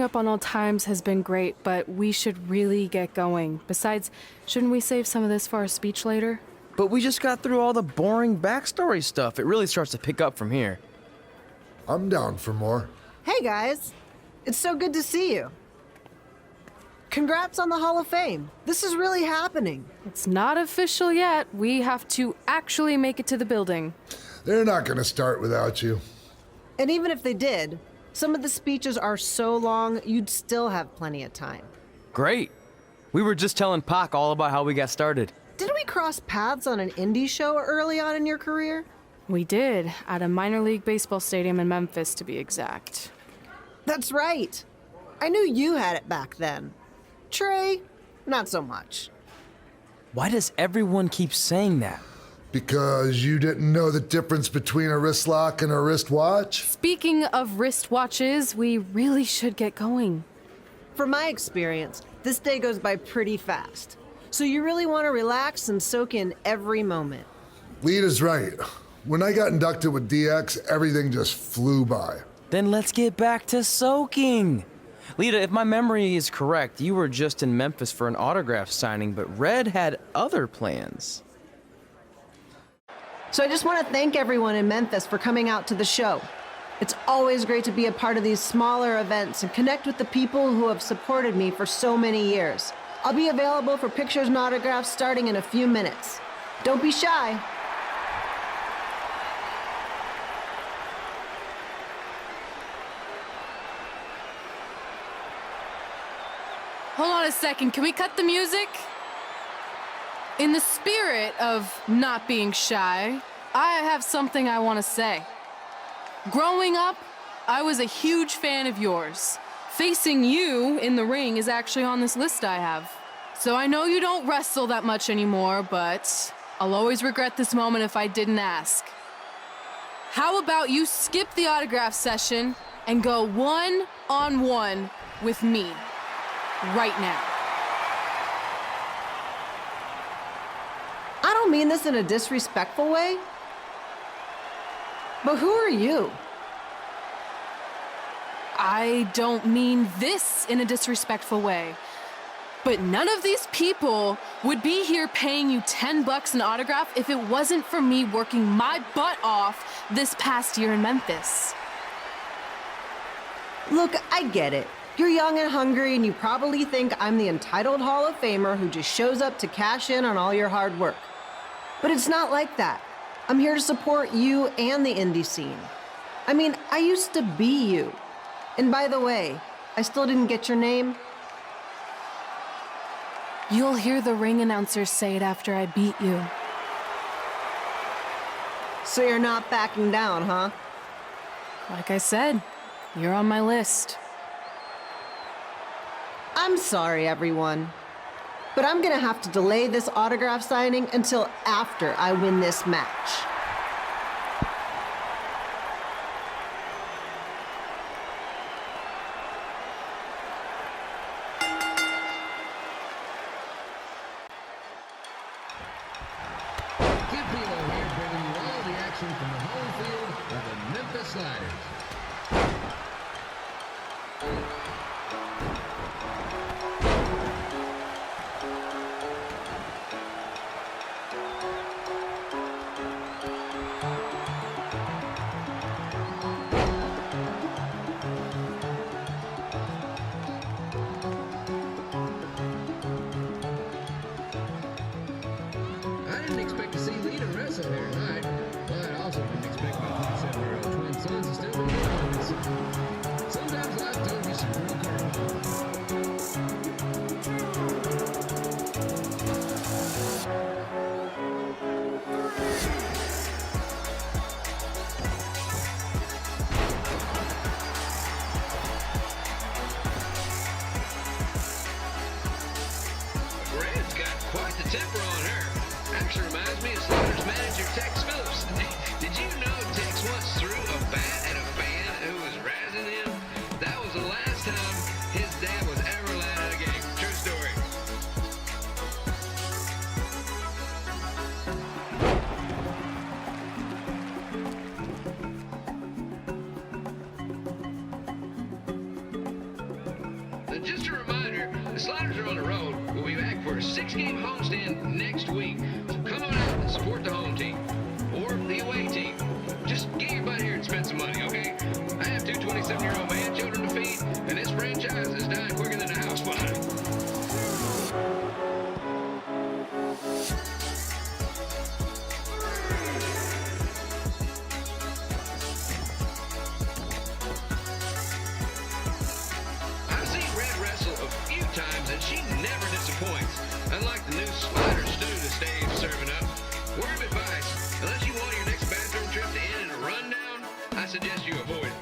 up on old times has been great, but we should really get going. Besides, shouldn't we save some of this for our speech later? But we just got through all the boring backstory stuff. It really starts to pick up from here. I'm down for more. Hey guys, it's so good to see you. Congrats on the Hall of Fame. This is really happening. It's not official yet. We have to actually make it to the building. They're not gonna start without you. And even if they did, some of the speeches are so long, you'd still have plenty of time. Great. We were just telling Pac all about how we got started. Didn't we cross paths on an indie show early on in your career? We did, at a minor league baseball stadium in Memphis, to be exact. That's right. I knew you had it back then. Trey, not so much. Why does everyone keep saying that? Because you didn't know the difference between a wrist lock and a wristwatch? Speaking of wristwatches, we really should get going. From my experience, this day goes by pretty fast. So you really want to relax and soak in every moment. Lita's right. When I got inducted with DX, everything just flew by. Then let's get back to soaking. Lita, if my memory is correct, you were just in Memphis for an autograph signing, but Red had other plans. So I just want to thank everyone in Memphis for coming out to the show. It's always great to be a part of these smaller events and connect with the people who have supported me for so many years. I'll be available for pictures and autographs starting in a few minutes. Don't be shy. Hold on a second, can we cut the music? In the spirit of not being shy, I have something I want to say. Growing up, I was a huge fan of yours. Facing you in the ring is actually on this list I have. So I know you don't wrestle that much anymore, but I'll always regret this moment if I didn't ask. How about you skip the autograph session and go one-on-one with me? Right now. I don't mean this in a disrespectful way, but who are you? I don't mean this in a disrespectful way, but none of these people would be here paying you $10 an autograph if it wasn't for me working my butt off this past year in Memphis. Look, I get it. You're young and hungry, and you probably think I'm the entitled Hall of Famer who just shows up to cash in on all your hard work. But it's not like that. I'm here to support you and the indie scene. I mean, I used to be you. And by the way, I still didn't get your name. You'll hear the ring announcer say it after I beat you. So you're not backing down, huh? Like I said, you're on my list. I'm sorry, everyone, but I'm gonna have to delay this autograph signing until after I win this match. Kid Pilo here, bringing you all the action from the home field of the Memphis Sliders. I didn't expect to see Lita wrestle here tonight, but I also didn't expect my 27-year-old twin sons to still be here. Sometimes life throws you some real curveballs. Red's got quite the temper on her. Actually reminds me of Slaughter's manager, Tex Phillips. Did you know Tex once threw a bat at a fan who was razzing him? That was the last time his dad was ever let out of the game. True story. a reminder, the Sliders are on the road. We'll be back for a 6-game homestand next week. So come on out and support the home team or the away team. Just get your butt here and spend some money, okay? I have two 27-year-old man children to feed, and this franchise is dying quicker than a house fire. I've seen Red wrestle a few times, and she never disappoints. Unlike the new slider stew that Dave's serving up. Word of advice, unless you want your next bathroom trip to end in a rundown, I suggest you avoid it.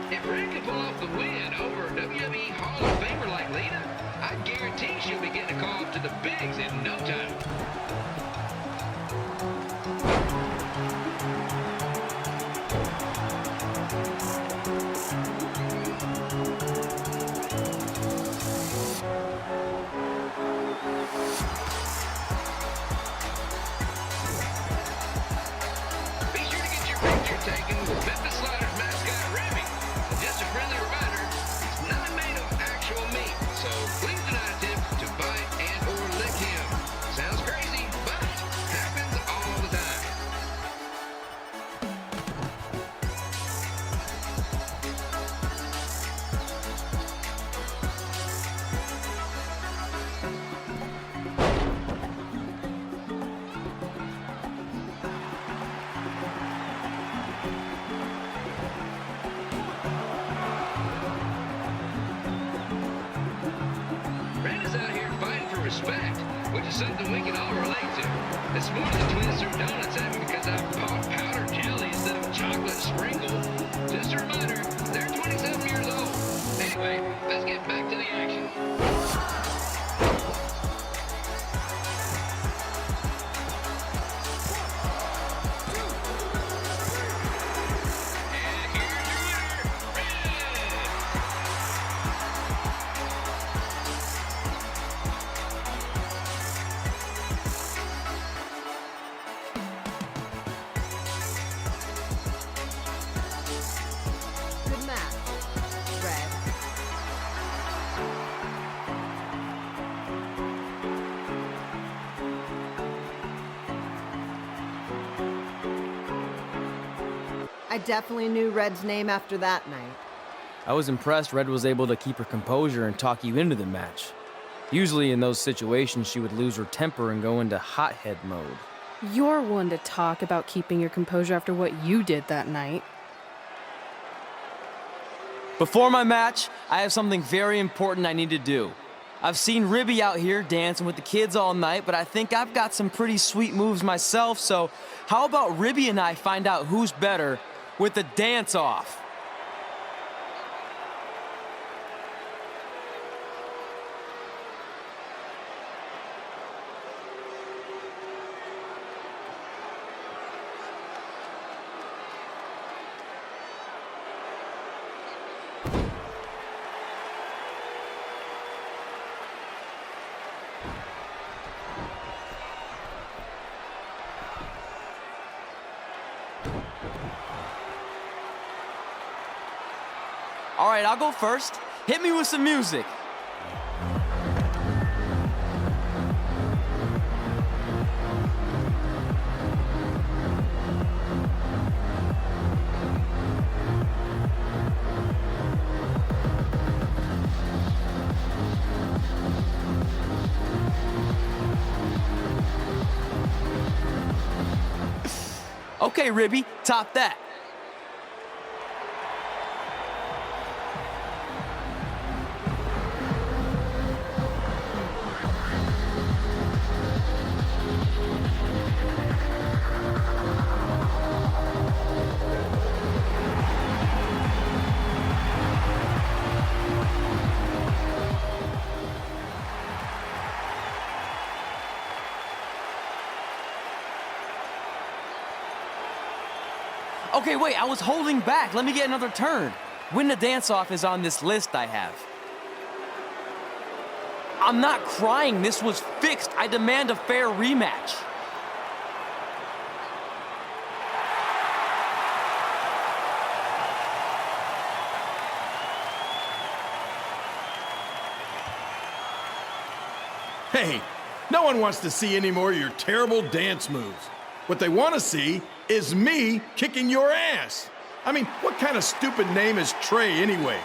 If Red can pull off the win over WWE Hall of Famer like Lita, I guarantee she'll be getting a call up to the bigs in no time. Be sure to get your picture taken with Memphis Sliders mascot Remy. Just a friendly reminder, he's not made of actual meat, so please do not attempt to bite and or lick him. Sounds crazy, but happens all the time. Red is out here fighting for respect, which is something we can all relate to. This morning the twins threw donuts at me because I bought powdered jelly instead of chocolate sprinkle. Just a reminder, they're 27 years old. Anyway, let's get back to the action. And here's your winner, Red! Good match, Red. I definitely knew Red's name after that night. I was impressed Red was able to keep her composure and talk you into the match. Usually in those situations, she would lose her temper and go into hothead mode. You're one to talk about keeping your composure after what you did that night. Before my match, I have something very important I need to do. I've seen Ribby out here dancing with the kids all night, but I think I've got some pretty sweet moves myself, so how about Ribby and I find out who's better with the dance-off? All right, I'll go first. Hit me with some music. Okay, Ribby, top that. Okay, wait, I was holding back. Let me get another turn. Win the dance-off is on this list I have. I'm not crying. This was fixed. I demand a fair rematch. Hey, no one wants to see any more of your terrible dance moves. What they want to see is me kicking your ass. I mean, what kind of stupid name is Trey anyway?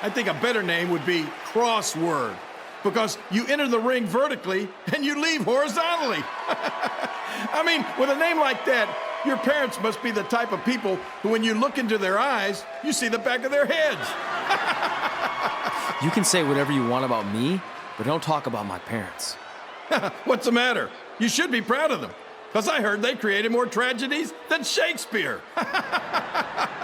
I think a better name would be Crossword, because you enter the ring vertically and you leave horizontally. I mean, with a name like that, your parents must be the type of people who, when you look into their eyes, you see the back of their heads. You can say whatever you want about me, but don't talk about my parents. What's the matter? You should be proud of them, because I heard they created more tragedies than Shakespeare.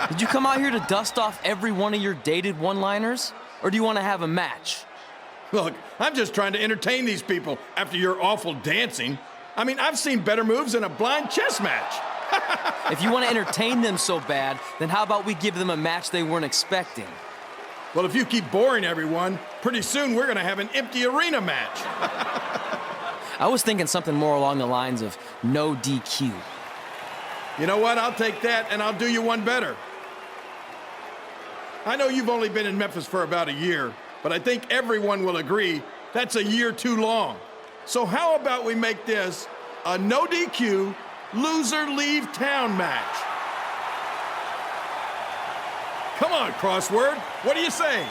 Did you come out here to dust off every one of your dated one-liners? Or do you want to have a match? Look, I'm just trying to entertain these people after your awful dancing. I mean, I've seen better moves in a blind chess match. If you want to entertain them so bad, then how about we give them a match they weren't expecting? Well, if you keep boring everyone, pretty soon we're going to have an empty arena match. I was thinking something more along the lines of no DQ. You know what? I'll take that, and I'll do you one better. I know you've only been in Memphis for about a year, but I think everyone will agree that's a year too long. So how about we make this a no DQ, loser leave town match? Come on, Crossword. What do you say?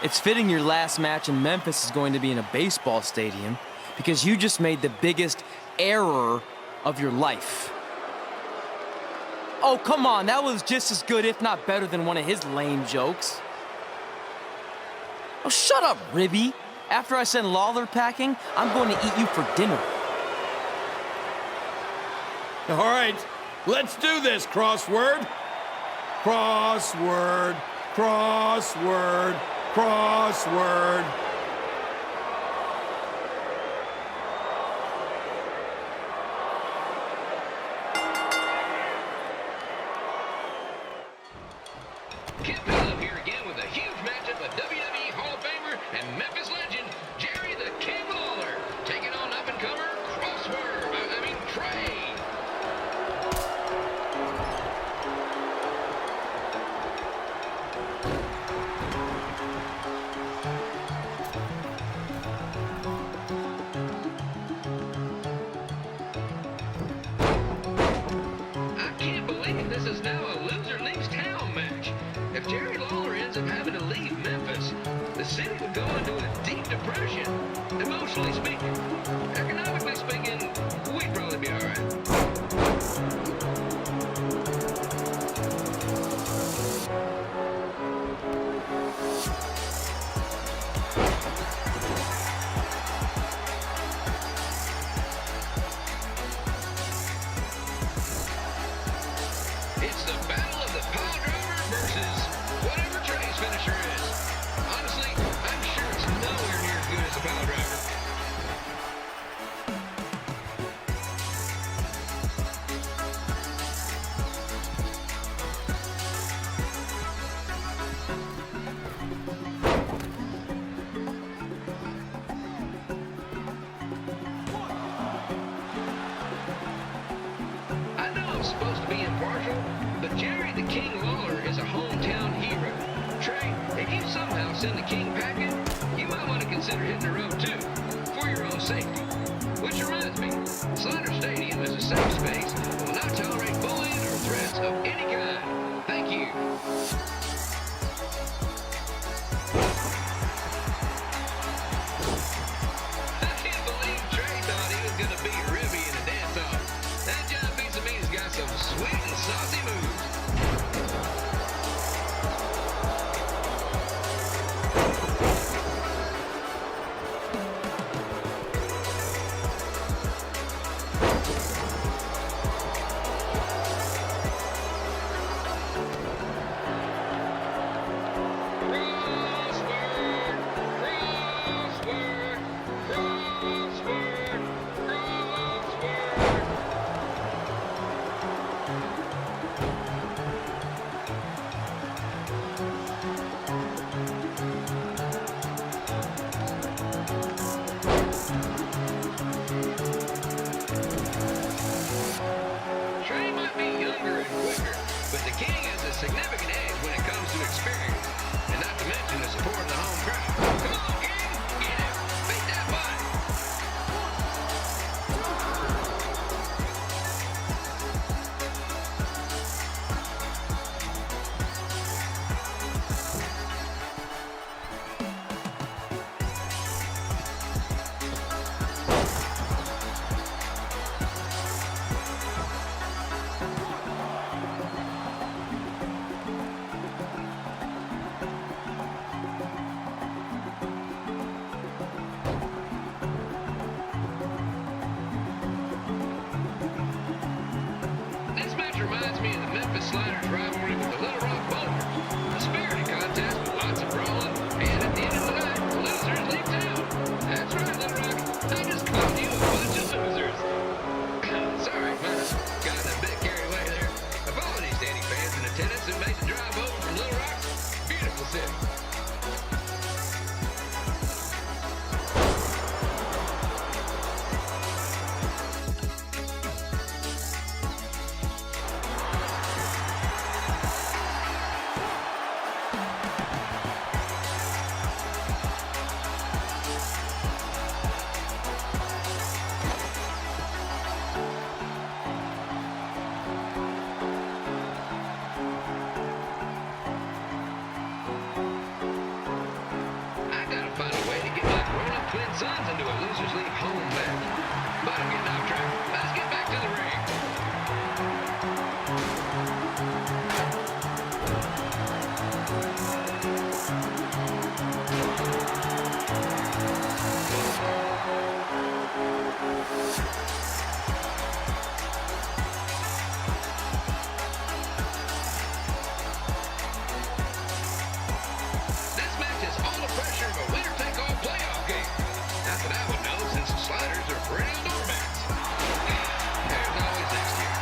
It's fitting your last match in Memphis is going to be in a baseball stadium because you just made the biggest error of your life. Oh, come on, that was just as good, if not better, than one of his lame jokes. Oh, shut up, Ribby. After I send Lawler packing, I'm going to eat you for dinner. All right, let's do this, Crossword. Crossword, crossword, crossword. Kid Bill up here again with a huge matchup of WWE Hall of Famer and Memphis legend, Jerry the King Lawler, taking on up-and-comer Trey. I can't believe this is now a loser leaves town match. If Jerry Lawler ends up having to leave Memphis, the city would go into a deep depression. Emotionally speaking, economically speaking, we'd probably be all right. It's the battle of the pile driver versus whatever Trey's finisher is. Honestly, I'm sure it's nowhere near as good as the pile driver. I know I'm supposed to be impartial, but Jerry the King Lawler is a hometown hero. Trey, if you somehow send the King packing, you might want to consider hitting the road too, for your own safety. Which reminds me, Slaughter Stadium is a safe space and will not tolerate bullying or threats of any kind. Thank you. I can't believe Trey thought he was going to beat Ribby in a dance-off. That John Pizza Meat's got some sweet and saucy moves. reminds me of the Memphis Sliders rivalry with the Little Rock Boulders. A spirited contest with lots of brawling, and at the end of the night, the losers leave town. That's right, Little Rock. I just called you a bunch of losers. Sorry, might have gotten a bit carried away there. Apologies to any fans in attendance who made the drive over from Little Rock. Beautiful city. Twin Sons into a Losers League home match. But I'm getting off track. Let's get back to the ring. This match is all the pressure of a winner-take-all playoff game. Not that I would know, since the Sliders are perennial doormats. There's always next year.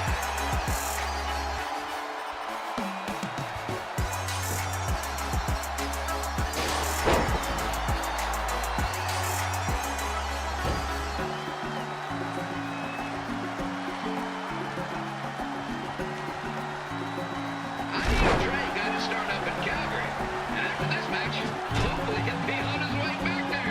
I knew Trey got his start up in Calgary, and after this match, hopefully he'll be on his way back there.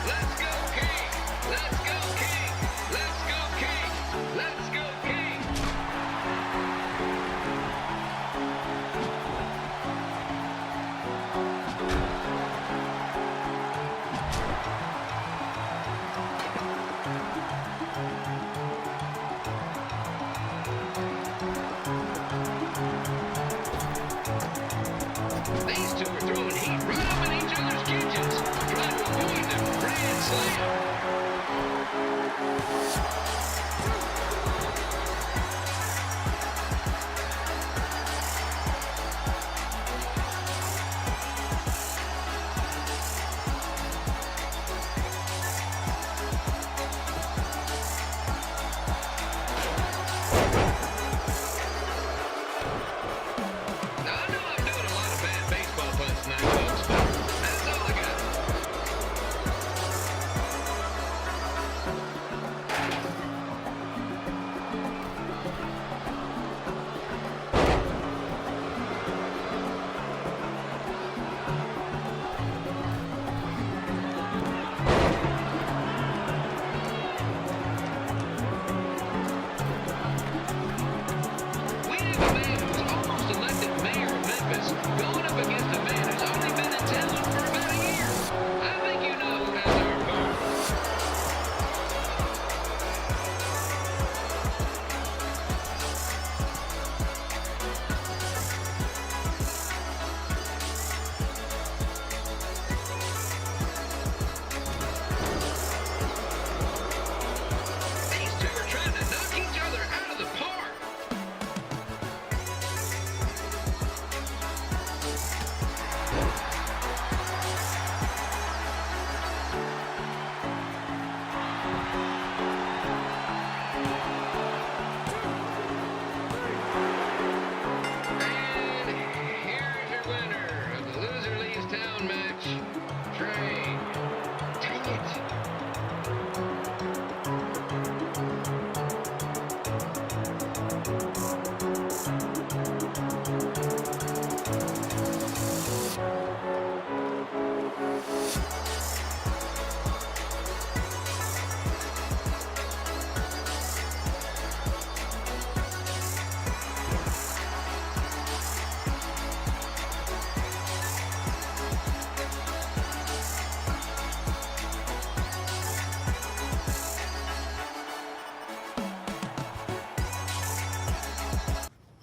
Let's go, King! Let's go, King! Let's go, King! Let's go, King! These two are throwing heat right up in each other's kitchens, trying to avoid the grand slam. Now, I know I'm doing a lot of bad baseball puns tonight, folks, but that's all I got.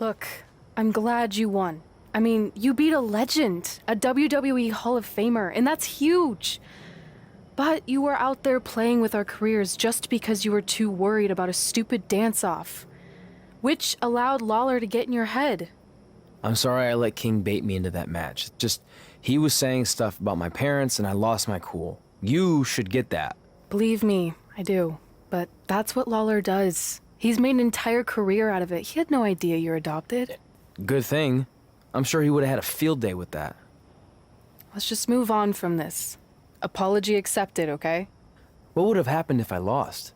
Look, I'm glad you won. I mean, you beat a legend, a WWE Hall of Famer, and that's huge. But you were out there playing with our careers just because you were too worried about a stupid dance-off, which allowed Lawler to get in your head. I'm sorry I let King bait me into that match. Just, he was saying stuff about my parents and I lost my cool. You should get that. Believe me, I do. But that's what Lawler does. He's made an entire career out of it. He had no idea you're adopted. Good thing. I'm sure he would have had a field day with that. Let's just move on from this. Apology accepted, okay? What would have happened if I lost?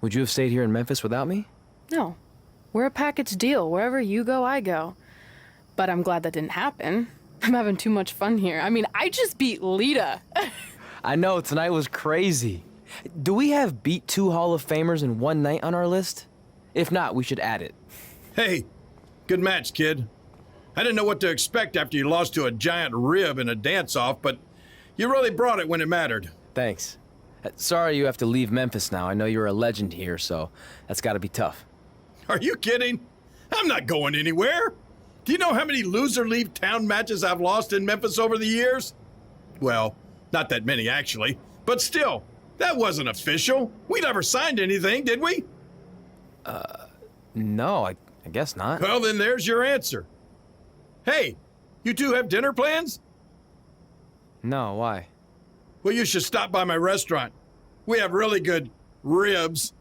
Would you have stayed here in Memphis without me? No. We're a package deal. Wherever you go, I go. But I'm glad that didn't happen. I'm having too much fun here. I mean, I just beat Lita. I know, tonight was crazy. Do we have beat 2 Hall of Famers in one night on our list? If not, we should add it. Hey, good match, kid. I didn't know what to expect after you lost to a giant rib in a dance-off, but you really brought it when it mattered. Thanks. Sorry you have to leave Memphis now. I know you're a legend here, so that's gotta be tough. Are you kidding? I'm not going anywhere. Do you know how many loser leave town matches I've lost in Memphis over the years? Well, not that many actually, but still, that wasn't official. We never signed anything, did we? No, I guess not. Well, then there's your answer. Hey, you two have dinner plans? No, why? Well, you should stop by my restaurant. We have really good ribs.